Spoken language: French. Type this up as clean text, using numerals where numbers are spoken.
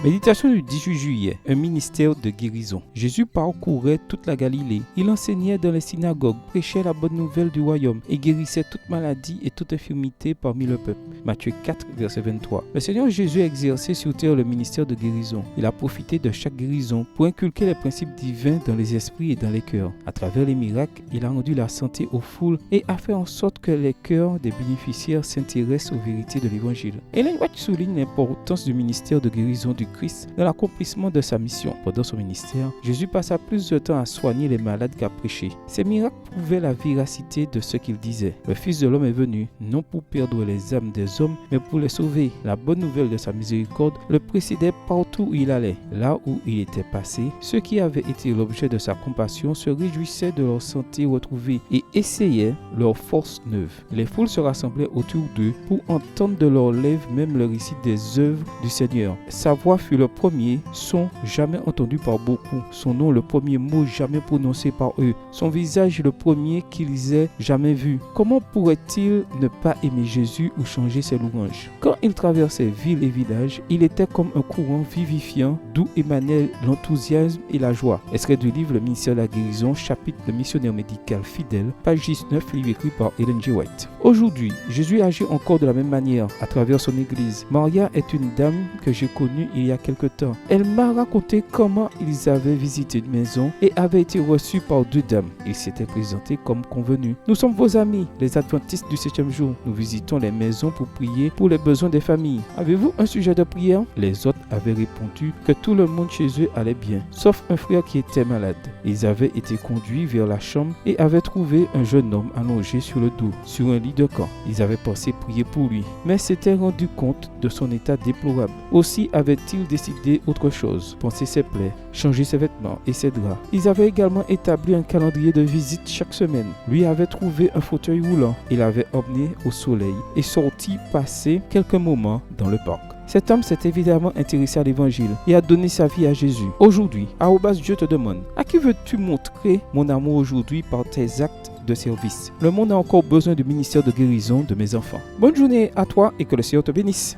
Méditation du 18 juillet, un ministère de guérison. Jésus parcourait toute la Galilée. Il enseignait dans les synagogues, prêchait la bonne nouvelle du royaume et guérissait toute maladie et toute infirmité parmi le peuple. Matthieu 4, verset 23. Le Seigneur Jésus a exercé sur terre le ministère de guérison. Il a profité de chaque guérison pour inculquer les principes divins dans les esprits et dans les cœurs. À travers les miracles, il a rendu la santé aux foules et a fait en sorte que les cœurs des bénéficiaires s'intéressent aux vérités de l'Évangile. Ellen White souligne l'importance du ministère de guérison du Christ dans l'accomplissement de sa mission. Pendant son ministère, Jésus passa plus de temps à soigner les malades qu'à prêcher. Ces miracles prouvaient la véracité de ce qu'il disait. Le Fils de l'homme est venu, non pour perdre les âmes des hommes, mais pour les sauver. La bonne nouvelle de sa miséricorde le précédait partout où il allait. Là où il était passé, ceux qui avaient été l'objet de sa compassion se réjouissaient de leur santé retrouvée et essayaient leur force neuve. Les foules se rassemblaient autour d'eux pour entendre de leurs lèvres même le récit des œuvres du Seigneur. Sa voix fut le premier son jamais entendu par beaucoup, son nom le premier mot jamais prononcé par eux, son visage le premier qu'ils aient jamais vu. Comment pourrait-il ne pas aimer Jésus ou changer ses louanges? Quand il traversait villes et villages, il était comme un courant vivifiant d'où émanait l'enthousiasme et la joie. Extrait du livre Le ministère de la guérison, chapitre Le missionnaire médical fidèle, page 19, livre écrit par Ellen G. White. Aujourd'hui, Jésus agit encore de la même manière à travers son église. Maria est une dame que j'ai connue il y a quelque temps. Elle m'a raconté comment ils avaient visité une maison et avaient été reçus par deux dames. Ils s'étaient présentés comme convenu. Nous sommes vos amis, les adventistes du 7e jour. Nous visitons les maisons pour prier pour les besoins des familles. Avez-vous un sujet de prière? Les autres avaient répondu que tout le monde chez eux allait bien, sauf un frère qui était malade. Ils avaient été conduits vers la chambre et avaient trouvé un jeune homme allongé sur le dos, sur un lit de camp. Ils avaient pensé prier pour lui, mais s'étaient rendu compte de son état déplorable. Aussi avaient-ils décidé autre chose, panser ses plaies, changer ses vêtements et ses draps. Ils avaient également établi un calendrier de visite chaque semaine. Lui avait trouvé un fauteuil roulant. Il l'avait emmené au soleil et sorti passer quelques moments dans le parc. Cet homme s'est évidemment intéressé à l'évangile et a donné sa vie à Jésus. Aujourd'hui, Dieu te demande, à qui veux-tu montrer mon amour aujourd'hui par tes actes de service? Le monde a encore besoin du ministère de guérison de mes enfants. Bonne journée à toi et que le Seigneur te bénisse.